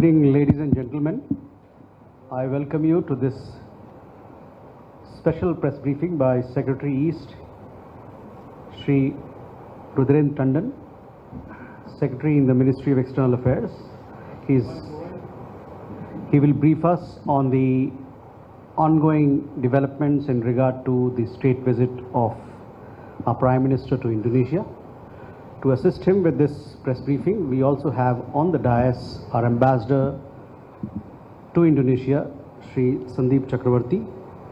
Good evening, ladies and gentlemen. I welcome you to this special press briefing by Secretary East, Shri Rudren Tandon, Secretary in the Ministry of External Affairs. He will brief us on the ongoing developments in regard to the state visit of our Prime Minister to Indonesia. To assist him with this press briefing, we also have on the dais our Ambassador to Indonesia, Shri Sandeep Chakravarti,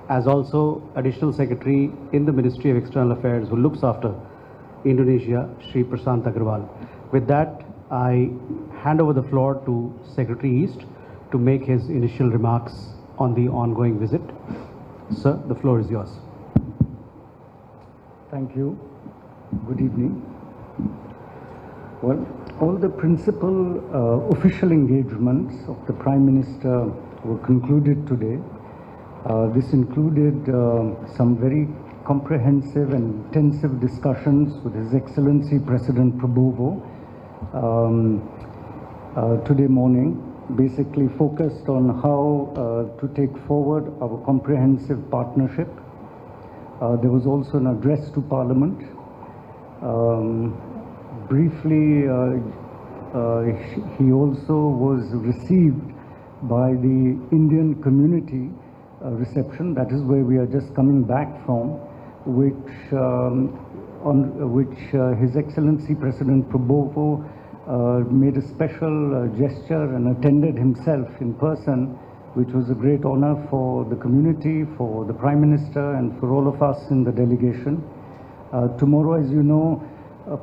as also Additional Secretary in the Ministry of External Affairs who looks after Indonesia, Shri Prashant Agrawal. With that, I hand over the floor to Secretary East to make his initial remarks on the ongoing visit. Sir, the floor is yours. Thank you. Good evening. Well, all the principal official engagements of the Prime Minister were concluded today. This included some very comprehensive and intensive discussions with His Excellency President Prabowo today morning, basically focused on how to take forward our comprehensive partnership. There was also an address to Parliament. Briefly, he also was received by the Indian community reception. That is where we are just coming back from, on which His Excellency President Prabowo made a special gesture and attended himself in person, which was a great honor for the community, for the Prime Minister, and for all of us in the delegation. Tomorrow, as you know,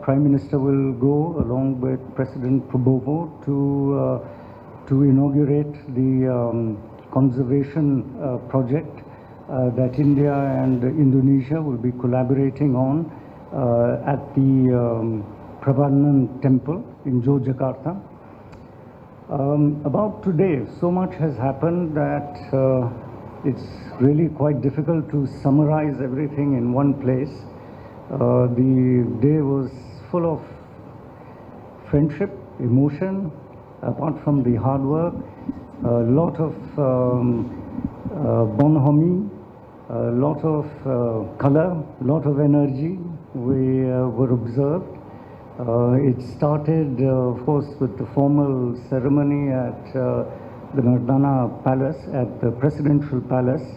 Prime Minister will go along with President Prabowo to inaugurate the conservation project that India and Indonesia will be collaborating on at the Pravanan Temple in Jakarta. About today, so much has happened that it's really quite difficult to summarize everything in one place. The day was full of friendship, emotion, apart from the hard work, a lot of bonhomie, a lot of color, a lot of energy were observed. It started, of course, with the formal ceremony at the Nardana Palace, at the Presidential Palace.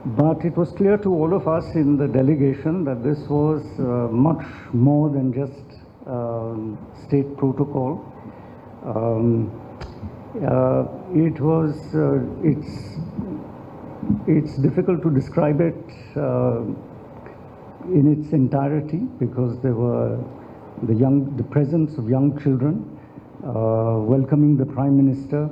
But it was clear to all of us in the delegation that this was much more than just state protocol. It's difficult to describe it in its entirety because there were the presence of young children welcoming the Prime Minister.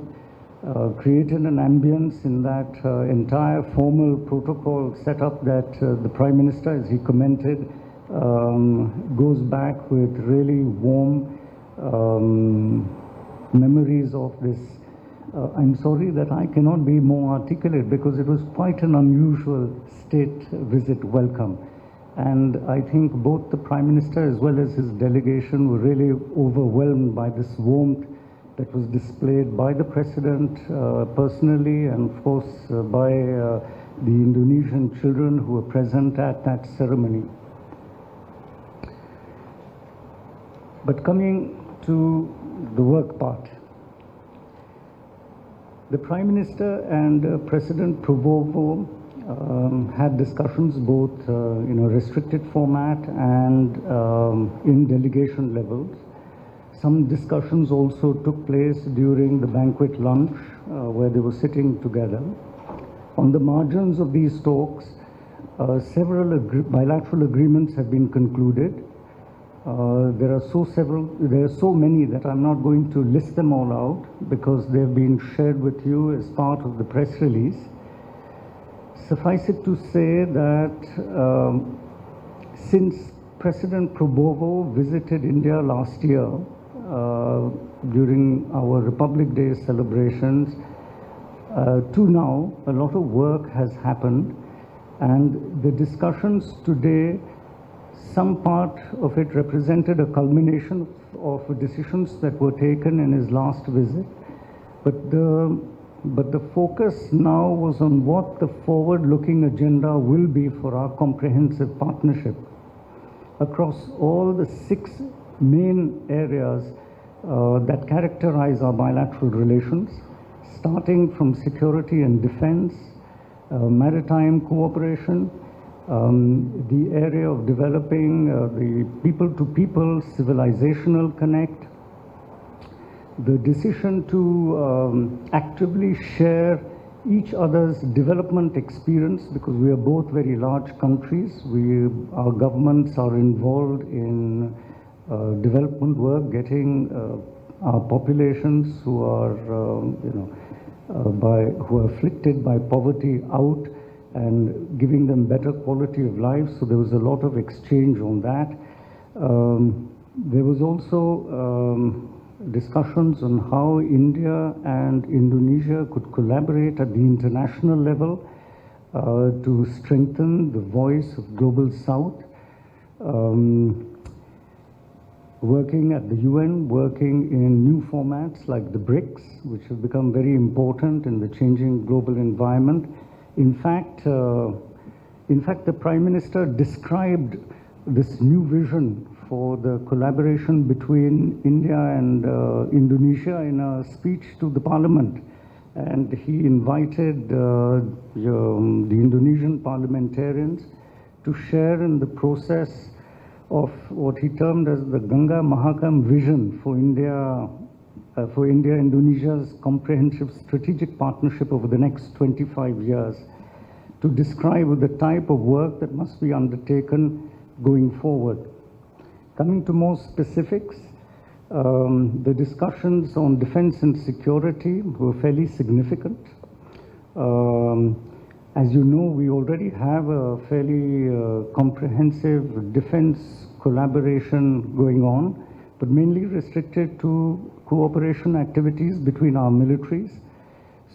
Created an ambience in that entire formal protocol setup that the Prime Minister, as he commented, goes back with really warm memories of this. I'm sorry that I cannot be more articulate because it was quite an unusual state visit welcome. And I think both the Prime Minister as well as his delegation were really overwhelmed by this warmth that was displayed by the President personally and of course by the Indonesian children who were present at that ceremony. But coming to the work part, the Prime Minister and President Prabowo had discussions both in a restricted format and in delegation levels. Some discussions also took place during the banquet lunch where they were sitting together. On the margins of these talks, several bilateral agreements have been concluded. There are so many that I'm not going to list them all out because they've been shared with you as part of the press release. Suffice it to say that since President Prabowo visited India last year, during our Republic Day celebrations, to now, a lot of work has happened, and the discussions today, some part of it represented a culmination of of decisions that were taken in his last visit, but the focus now was on what the forward-looking agenda will be for our comprehensive partnership across all the 6 main areas that characterize our bilateral relations, starting from security and defense, maritime cooperation, the area of developing the people-to-people civilizational connect, the decision to actively share each other's development experience, because we are both very large countries. Our governments are involved in development work, getting our populations who are, who are afflicted by poverty out and giving them better quality of life. So there was a lot of exchange on that. There was also discussions on how India and Indonesia could collaborate at the international level to strengthen the voice of Global South, working at the UN, working in new formats like the BRICS, which have become very important in the changing global environment. In fact, the Prime Minister described this new vision for the collaboration between India and Indonesia in a speech to the Parliament, and he invited the Indonesian parliamentarians to share in the process of what he termed as the Ganga Mahakam vision for India-Indonesia's comprehensive strategic partnership over the next 25 years, to describe the type of work that must be undertaken going forward. Coming to more specifics, the discussions on defense and security were fairly significant. As you know, we already have a fairly comprehensive defense collaboration going on, but mainly restricted to cooperation activities between our militaries.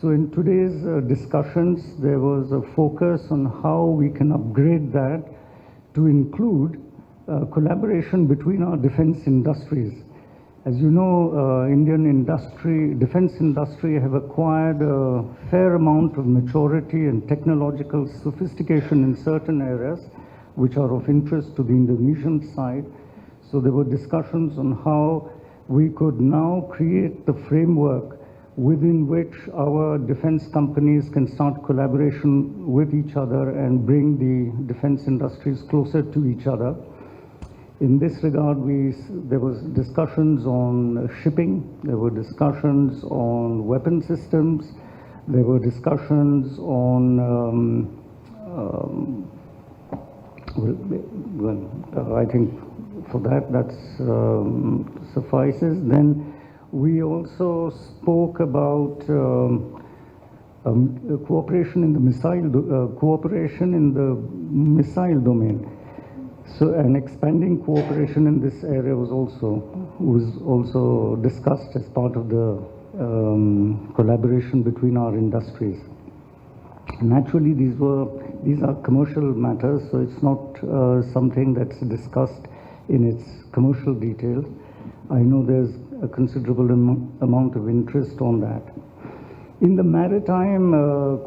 So in today's discussions, there was a focus on how we can upgrade that to include collaboration between our defense industries. As you know, Indian defense industry have acquired a fair amount of maturity and technological sophistication in certain areas which are of interest to the Indonesian side. So there were discussions on how we could now create the framework within which our defense companies can start collaboration with each other and bring the defense industries closer to each other. In this regard, there was discussions on shipping, there were discussions on weapon systems, there were discussions on, I think for that suffices. Then we also spoke about cooperation in the missile domain. So, and expanding cooperation in this area was also discussed as part of the collaboration between our industries. Naturally, these are commercial matters, so it's not something that's discussed in its commercial details. I know there's a considerable amount of interest on that. In the maritime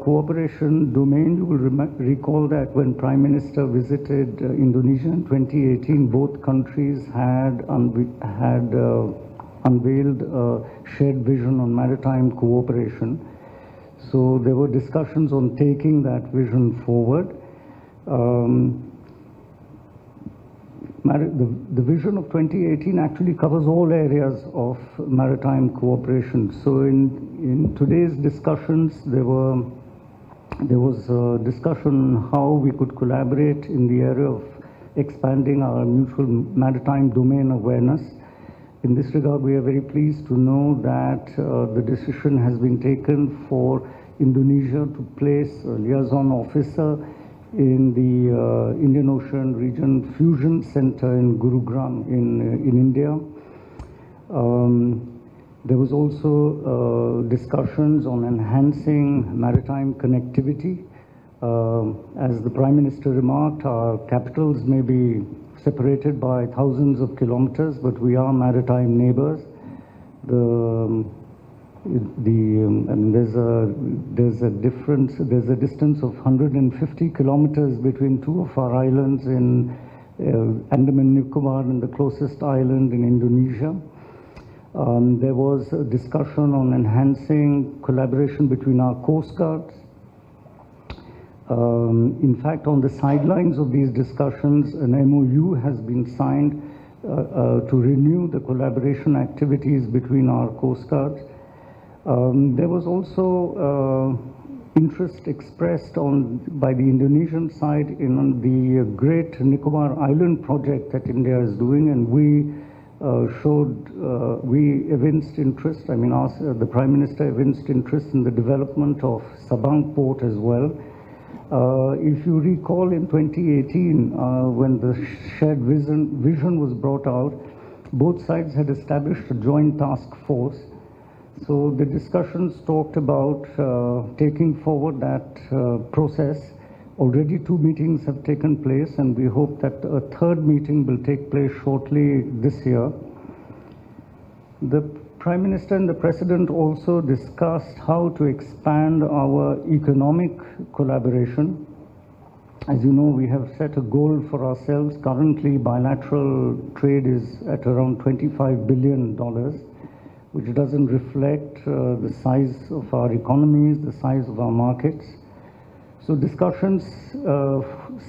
cooperation domain, you will recall that when Prime Minister visited Indonesia in 2018, both countries had unveiled a shared vision on maritime cooperation. So there were discussions on taking that vision forward. The vision of 2018 actually covers all areas of maritime cooperation. So in today's discussions, there was a discussion on how we could collaborate in the area of expanding our mutual maritime domain awareness. In this regard, we are very pleased to know that the decision has been taken for Indonesia to place a liaison officer in the Indian Ocean Region Fusion Center in Gurugram in India. There was also discussions on enhancing maritime connectivity. As the Prime Minister remarked, our capitals may be separated by thousands of kilometers, but we are maritime neighbors. There's a difference. There's a distance of 150 kilometers between two of our islands in Andaman Nicobar and the closest island in Indonesia. There was a discussion on enhancing collaboration between our coast guards. In fact, on the sidelines of these discussions, an MOU has been signed to renew the collaboration activities between our coast guards. There was also interest expressed by the Indonesian side in the Great Nicobar Island project that India is doing, and we evinced interest. I mean, the Prime Minister evinced interest in the development of Sabang port as well. If you recall, in 2018, when the shared vision was brought out, both sides had established a joint task force. So the discussions talked about taking forward that process. Already 2 meetings have taken place, and we hope that a third meeting will take place shortly this year. The Prime Minister and the President also discussed how to expand our economic collaboration. As you know, we have set a goal for ourselves. Currently, bilateral trade is at around $25 billion, which doesn't reflect the size of our economies, the size of our markets. So discussions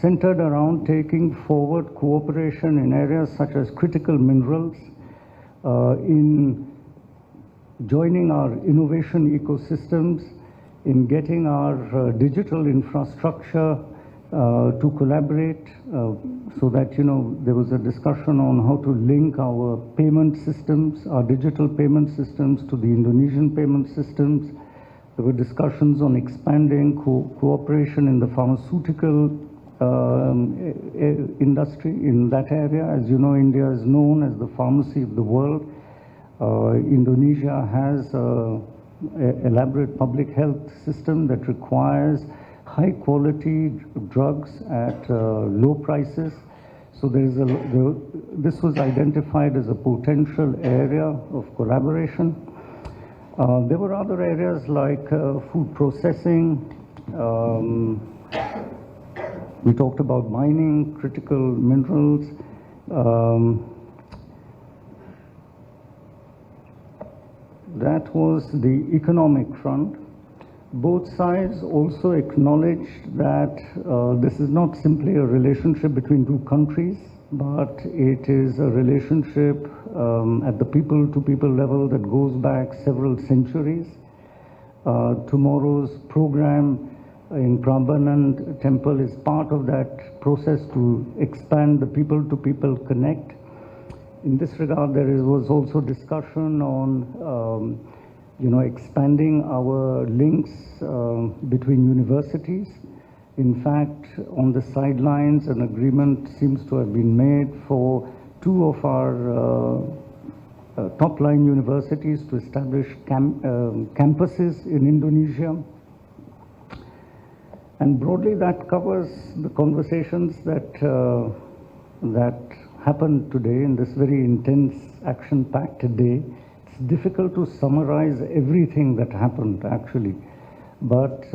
centered around taking forward cooperation in areas such as critical minerals, in joining our innovation ecosystems, in getting our digital infrastructure to collaborate, so that, you know, there was a discussion on how to link our payment systems, our digital payment systems, to the Indonesian payment systems. There were discussions on expanding cooperation in the pharmaceutical industry in that area. As you know, India is known as the pharmacy of the world. Indonesia has an elaborate public health system that requires high quality drugs at low prices. So this was identified as a potential area of collaboration. There were other areas like food processing. We talked about mining, critical minerals. That was the economic front. Both sides also acknowledged that this is not simply a relationship between two countries, but it is a relationship at the people-to-people level that goes back several centuries. Tomorrow's program in Prambanan Temple is part of that process to expand the people-to-people connect. In this regard, there was also discussion on expanding our links between universities. In fact, on the sidelines, an agreement seems to have been made for two of our top-line universities to establish campuses in Indonesia. And broadly, that covers the conversations that happened today in this very intense, action-packed day. It's difficult to summarize everything that happened, actually. But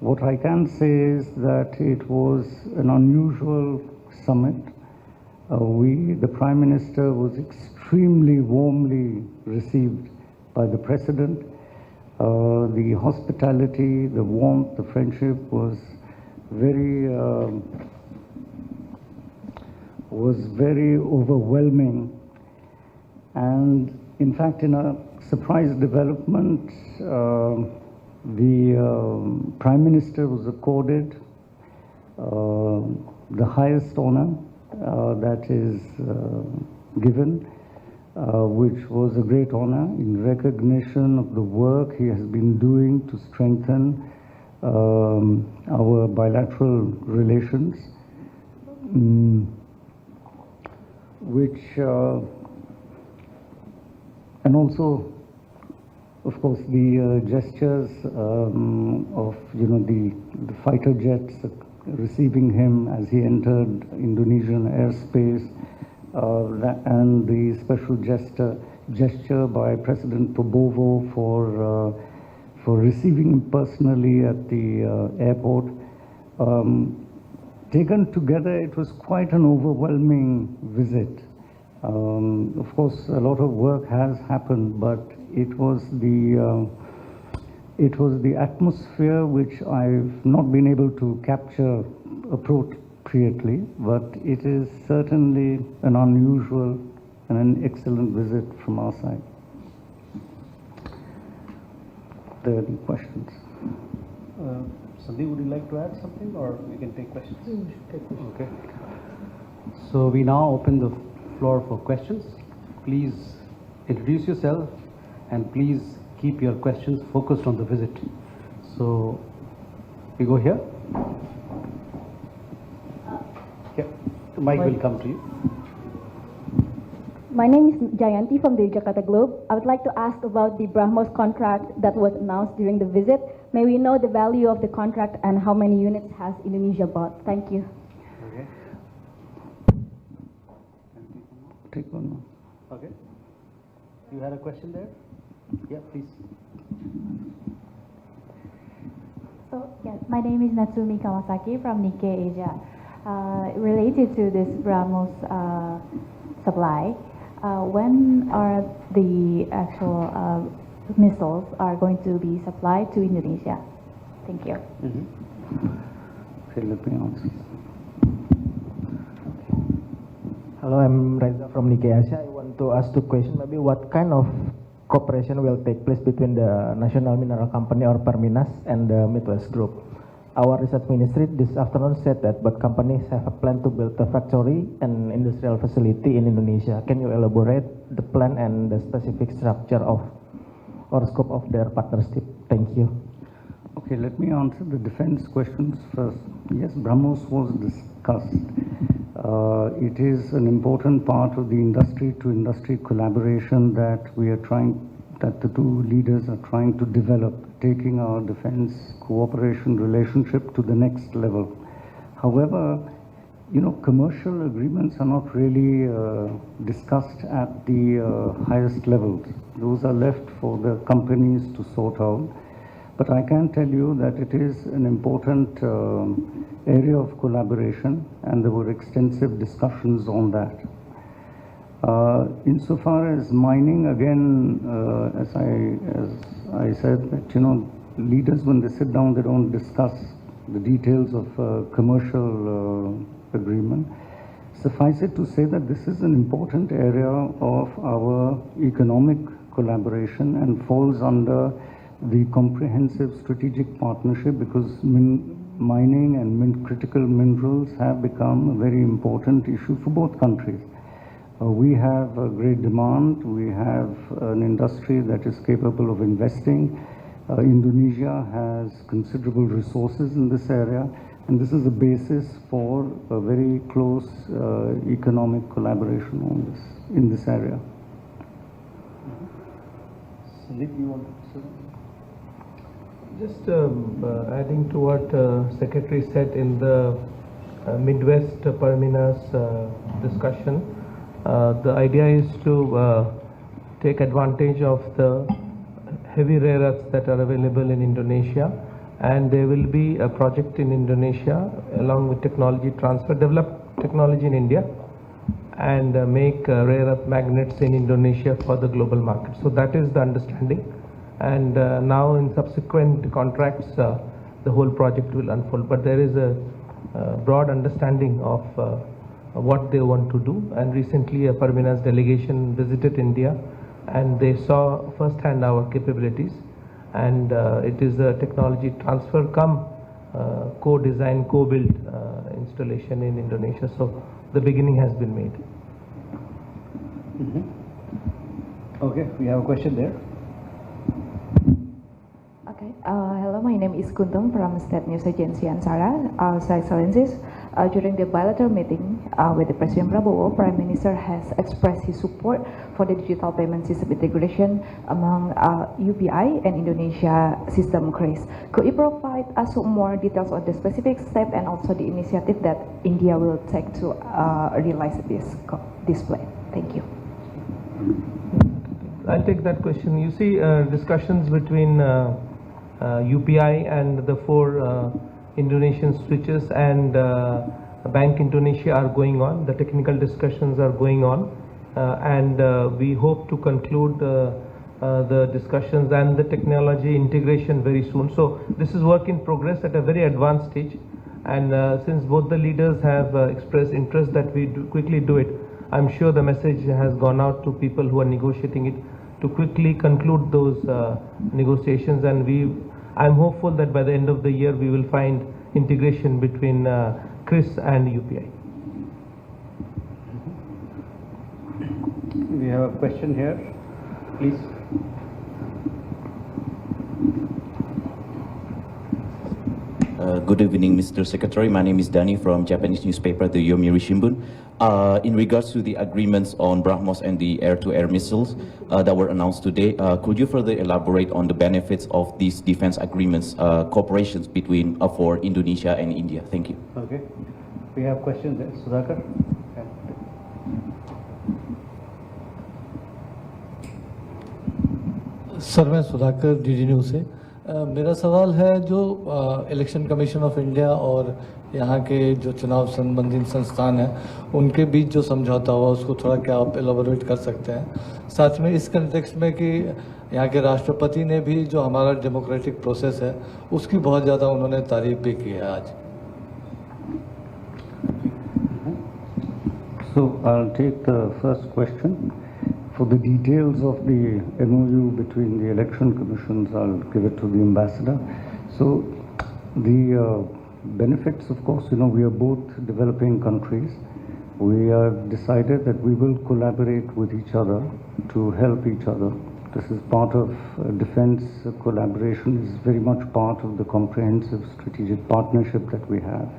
what I can say is that it was an unusual summit. The Prime Minister was extremely warmly received by the President. The hospitality, the warmth, the friendship was very overwhelming. And in fact, in a surprise development, the Prime Minister was accorded the highest honor that is given, which was a great honor in recognition of the work he has been doing to strengthen our bilateral relations, and also, of course, the gestures of the fighter jets receiving him as he entered Indonesian airspace, and the special gesture by President Prabowo for receiving him personally at the airport. Taken together, it was quite an overwhelming visit. Of course, a lot of work has happened, but it was the atmosphere which I've not been able to capture appropriately, but it is certainly an unusual and an excellent visit from our side. Are there any questions? Sandeep, would you like to add something, or we can take questions? We should take questions. Okay. So we now open the floor for questions. Please introduce yourself and please keep your questions focused on the visit. So we go here. Yeah, the mic will come to you. My name is Jayanti from the Jakarta Globe. I would like to ask about the BrahMos contract that was announced during the visit. May we know the value of the contract and how many units has Indonesia bought? Thank you. Okay. Take one more. Okay. You had a question there? Yeah, please. So, yes, my name is Natsumi Kawasaki from Nikkei Asia. Related to this BrahMos supply, when are the actual missiles are going to be supplied to Indonesia? Thank you. Okay, let me answer. Hello, I'm Reza from Nikkei Asia. I want to ask two questions. Maybe what kind of cooperation will take place between the National Mineral Company or Perminas and the Midwest Group? Our research ministry this afternoon said that both companies have a plan to build a factory and industrial facility in Indonesia. Can you elaborate the plan and the specific structure of or scope of their partnership? Thank you. Okay, let me answer the defense questions first. Yes, BrahMos was discussed. It is an important part of the industry-to-industry collaboration that the two leaders are trying to develop, taking our defense cooperation relationship to the next level. However, commercial agreements are not really discussed at the highest levels. Those are left for the companies to sort out. But I can tell you that it is an important area of collaboration, and there were extensive discussions on that. Insofar as mining, again, as I said, that leaders, when they sit down, they don't discuss the details of commercial agreement. Suffice it to say that this is an important area of our economic collaboration and falls under the comprehensive strategic partnership, because mining and critical minerals have become a very important issue for both countries. We have a great demand. We have an industry that is capable of investing. Indonesia has considerable resources in this area, and this is a basis for a very close economic collaboration in this area. Sandeep, you want to say? Just adding to what Secretary said in the Midwest Perminas discussion, the idea is to take advantage of the heavy rare earths that are available in Indonesia, and there will be a project in Indonesia along with technology transfer, develop technology in India and make rare earth magnets in Indonesia for the global market. So that is the understanding. And now in subsequent contracts, the whole project will unfold. But there is a broad understanding of what they want to do. And recently a Perminas delegation visited India, and they saw firsthand our capabilities. And it is a technology transfer come co-design, co-build installation in Indonesia. So the beginning has been made. Okay, we have a question there. Okay, hello, my name is Kuntum from State News Agency Ansara. Excellencies, During the bilateral meeting with the President Prabowo, Prime Minister has expressed his support for the digital payment system integration among UPI and Indonesia system CRIS. Could you provide us more details on the specific step and also the initiative that India will take to realize this plan? Thank you. I'll take that question. You see, discussions between UPI and the 4 Indonesian switches and Bank Indonesia are going on. The technical discussions are going on, and we hope to conclude the discussions and the technology integration very soon. So this is work in progress at a very advanced stage, and since both the leaders have expressed interest that we quickly do it, I'm sure the message has gone out to people who are negotiating it to quickly conclude those negotiations, and I'm hopeful that by the end of the year we will find integration between CRIS and UPI. We have a question here, please. Good evening, Mr. Secretary. My name is Danny from Japanese newspaper, the Yomiuri Shimbun. In regards to the agreements on BrahMos and the air-to-air missiles that were announced today, could you further elaborate on the benefits of these defense agreements, cooperations between for Indonesia and India? Thank you. Okay. We have questions there. Sudhakar? Sir, मैं Sudhakar DD news से मेरा सवाल है जो election commission of India और यहाँ के जो चुनाव संबंधित संस्थान हैं उनके बीच जो समझौता हुआ उसको थोड़ा क्या आप एलाबोरेट कर सकते हैं, साथ में इस कंटेक्स्ट में कि यहाँ के राष्ट्रपति ने भी जो हमारा डेमोक्रेटिक प्रोसेस है उसकी बहुत ज़्यादा उन्होंने तारीफ भी की है आज. So I'll take the first question. For the details of the MOU between the election commissions, I'll give it to the ambassador. So the benefits, of course, we are both developing countries. We have decided that we will collaborate with each other to help each other. This is part of defense collaboration, is very much part of the comprehensive strategic partnership that we have.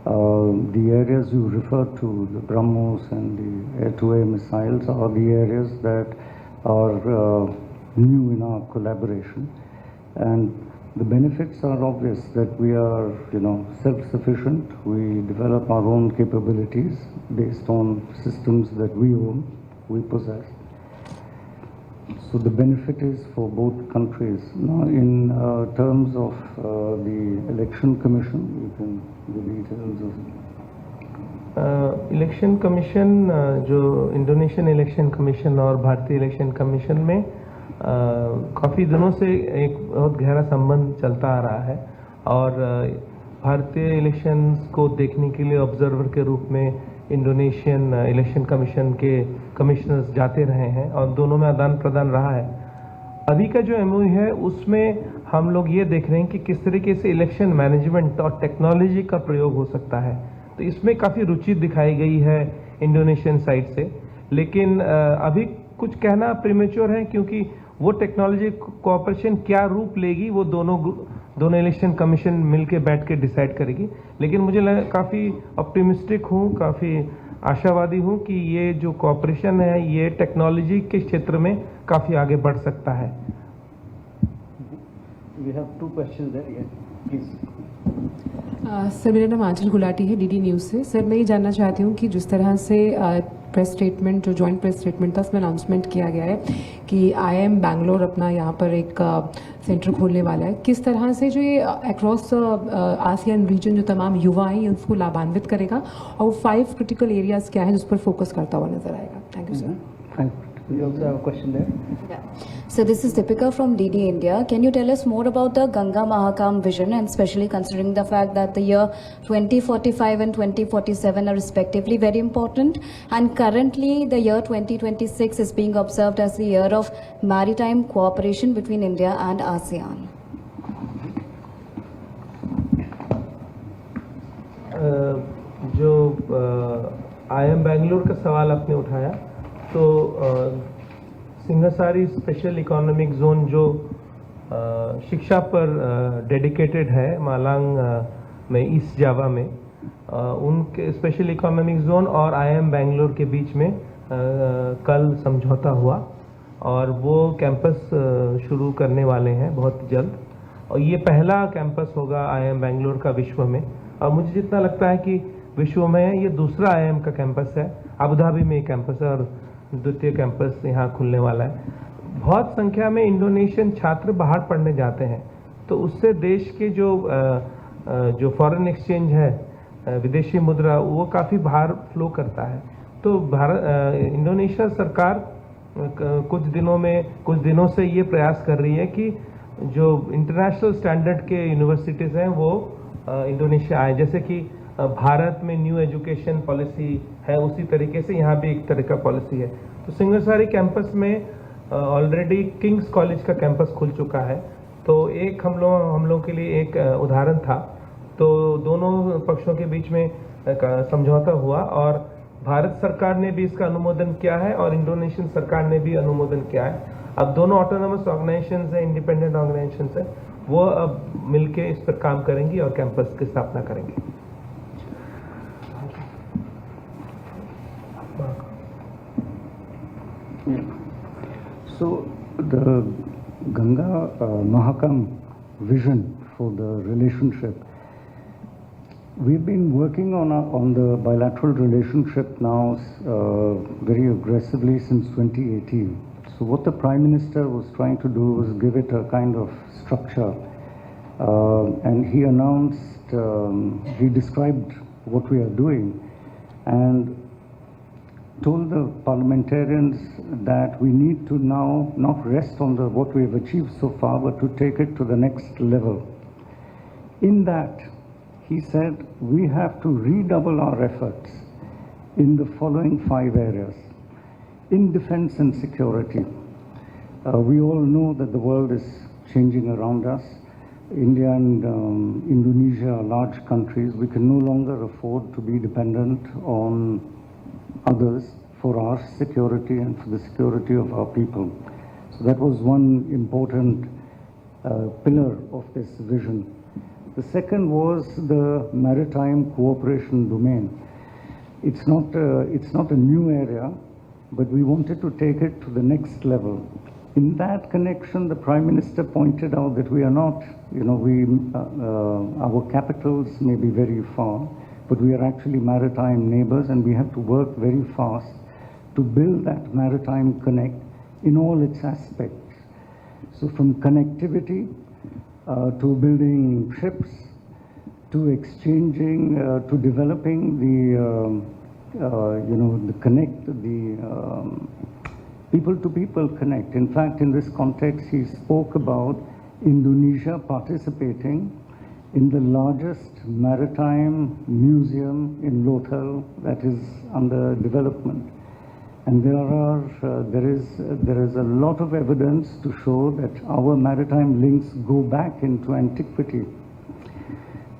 The areas you referred to, the BrahMos and the air-to-air missiles, are the areas that are new in our collaboration. And the benefits are obvious, that we are, self-sufficient. We develop our own capabilities based on systems that we own, we possess. So the benefit is for both countries. Now, in terms of the election commission, you can give details of election commission जो Indonesian election commission और भारतीय election commission में काफ़ी दिनों से एक बहुत गहरा संबंध चलता आ रहा है, और भारतीय इलेक्शंस को देखने के लिए ऑब्जर्वर के रूप में इंडोनेशियन इलेक्शन कमीशन के कमिश्नर्स जाते रहे हैं और दोनों में आदान प्रदान रहा है. अभी का जो एमओयू है उसमें हम लोग ये देख रहे हैं कि किस तरीके से इलेक्शन मैनेजमेंट और टेक्नोलॉजी का प्रयोग हो सकता है. तो इसमें काफ़ी रुचि दिखाई गई है इंडोनेशियन साइड से, लेकिन अभी कुछ कहना प्रीमेच्योर है क्योंकि वो टेक्नोलॉजी कोऑपरेशन क्या रूप लेगी वो दोनों इलेक्शन कमीशन मिलके बैठ के डिसाइड करेगी. लेकिन मुझे काफ़ी ऑप्टिमिस्टिक हूँ, काफ़ी आशावादी हूँ कि ये जो कोऑपरेशन है ये टेक्नोलॉजी के क्षेत्र में काफ़ी आगे बढ़ सकता है. We have two questions there. Yes, please. Sir, मेरा नाम आंचल गुलाटी है, डीडी न्यूज़ से. सर, मैं ये जानना चाहती हूँ कि जिस तरह से प्रेस स्टेटमेंट, जो जॉइंट प्रेस स्टेटमेंट था उसमें अनाउंसमेंट किया गया है कि IIM बैंगलोर अपना यहाँ पर एक सेंटर खोलने वाला है, किस तरह से जो ये अक्रॉस आसियान रीजन जो तमाम युवा हैं उसको लाभान्वित करेगा और 5 क्रिटिकल एरियाज़ क्या है जिस पर फोकस करता हुआ नजर आएगा. Thank you sir. We also have a question there. Yeah. So this is Deepika from DD India. Can you tell us more about the Ganga Mahakam vision, and especially considering the fact that the year 2045 and 2047 are respectively very important, and currently the year 2026 is being observed as the year of maritime cooperation between India and ASEAN? जो IIM Bangalore का सवाल आपने उठाया, तो सिंघासारी special economic zone जो शिक्षा पर dedicated है मालांग में, ईस्ट जावा में, उनके स्पेशल इकोनॉमिक जोन और IIM बेंगलोर के बीच में कल समझौता हुआ और वो कैंपस शुरू करने वाले हैं बहुत जल्द, और ये पहला कैंपस होगा IIM बेंगलोर का विश्व में, और मुझे जितना लगता है कि विश्व में ये दूसरा IIM का कैंपस है। अबू धाबी में एक कैंपस है और द्वितीय कैंपस यहाँ खुलने वाला है। बहुत संख्या में इंडोनेशियन छात्र बाहर पढ़ने जाते हैं, तो उससे देश के जो फॉरेन एक्सचेंज है, विदेशी मुद्रा, वो काफ़ी बाहर फ्लो करता है। तो इंडोनेशिया सरकार कुछ दिनों से ये प्रयास कर रही है कि जो इंटरनेशनल स्टैंडर्ड के यूनिवर्सिटीज़ हैं वो इंडोनेशिया आए, जैसे कि भारत में न्यू एजुकेशन पॉलिसी है, उसी तरीके से यहाँ भी एक तरह का पॉलिसी है। तो सिंगरसारी कैंपस में ऑलरेडी किंग्स कॉलेज का कैंपस खुल चुका है, तो एक हम लोग के लिए एक उदाहरण था। तो दोनों पक्षों के बीच में समझौता हुआ और भारत सरकार ने भी इसका अनुमोदन किया है और इंडोनेशियन सरकार ने भी अनुमोदन किया है। अब दोनों ऑटोनोमस ऑर्गेनाइजेशंस हैं, इंडिपेंडेंट ऑर्गेनाइजेशंस हैं, वो अब मिलके इस पर काम करेंगी और कैंपस की स्थापना करेंगे। So the Ganga Mahakam vision for the relationship, we've been working on the bilateral relationship now very aggressively since 2018. So what the Prime Minister was trying to do was give it a kind of structure, and he announced, he described what we are doing and told the parliamentarians that we need to now not rest on what we have achieved so far, but to take it to the next level. In that, he said we have to redouble our efforts in the following 5 areas. In defense and security, we all know that the world is changing around us. India and Indonesia are large countries. We can no longer afford to be dependent on others for our security and for the security of our people. So that was one important pillar of this vision. The second was the maritime cooperation domain. It's not a new area, but we wanted to take it to the next level. In that connection, the Prime Minister pointed out that we are not, our capitals may be very far, but we are actually maritime neighbors, and we have to work very fast to build that maritime connect in all its aspects. So from connectivity to building ships, to exchanging, to developing the connect, the people-to-people connect. In fact, in this context, he spoke about Indonesia participating in the largest maritime museum in Lothal that is under development. And there is a lot of evidence to show that our maritime links go back into antiquity.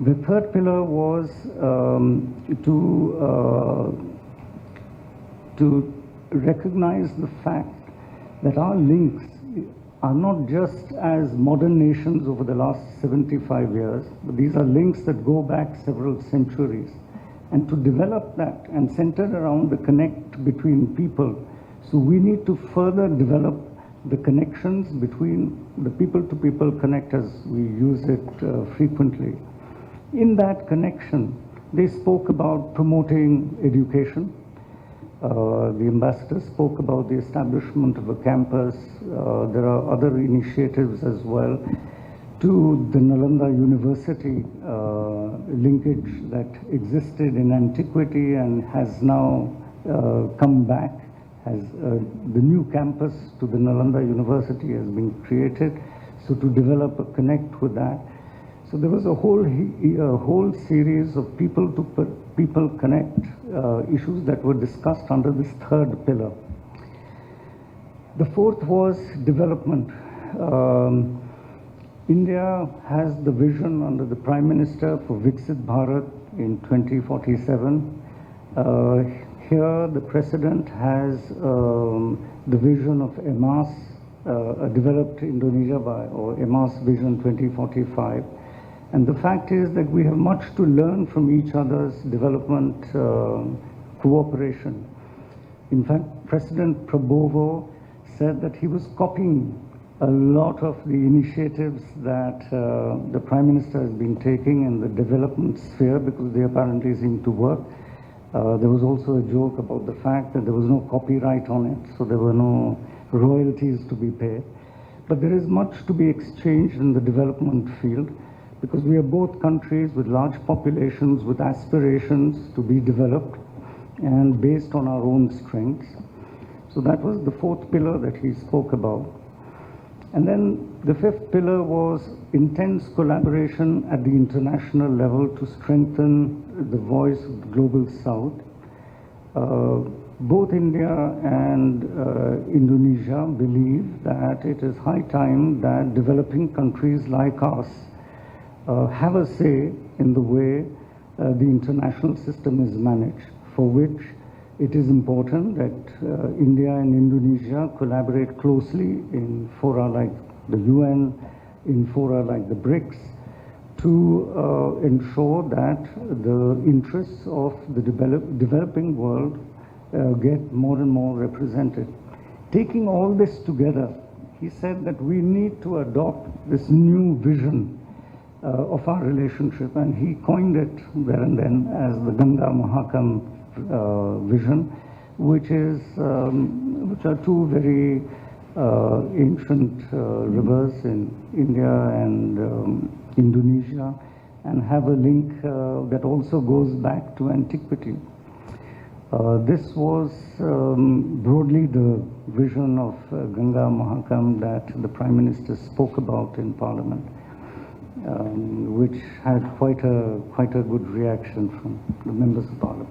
The third pillar was to recognize the fact that our links are not just as modern nations over the last 75 years, but these are links that go back several centuries. And to develop that and center around the connect between people, so we need to further develop the connections between the people-to-people connect as we use it frequently. In that connection, they spoke about promoting education. The ambassador spoke about the establishment of a campus. There are other initiatives as well to the Nalanda University linkage that existed in antiquity and has now come back. The new campus to the Nalanda University has been created, so to develop a connect with that. So there was a whole series of people-to-people connect issues that were discussed under this third pillar. The fourth was development. India has the vision under the Prime Minister for Viksit Bharat in 2047. Here the President has the vision of EMAS, a developed Indonesia or EMAS Vision 2045. And the fact is that we have much to learn from each other's development cooperation. In fact, President Prabowo said that he was copying a lot of the initiatives that the Prime Minister has been taking in the development sphere, because they apparently seem to work. There was also a joke about the fact that there was no copyright on it, so there were no royalties to be paid. But there is much to be exchanged in the development field, because we are both countries with large populations, with aspirations to be developed and based on our own strengths. So that was the fourth pillar that he spoke about. And then the fifth pillar was intense collaboration at the international level to strengthen the voice of the global South. Both India and Indonesia believe that it is high time that developing countries like us have a say in the way the international system is managed, for which it is important that India and Indonesia collaborate closely in fora like the UN, in fora like the BRICS, to ensure that the interests of the developing world get more and more represented. Taking all this together, he said that we need to adopt this new vision of our relationship, and he coined it there and then as the Ganga Mahakam vision, which are two very ancient rivers in India and Indonesia, and have a link that also goes back to antiquity. This was broadly the vision of Ganga Mahakam that the Prime Minister spoke about in Parliament, which had quite a good reaction from the members of Parliament.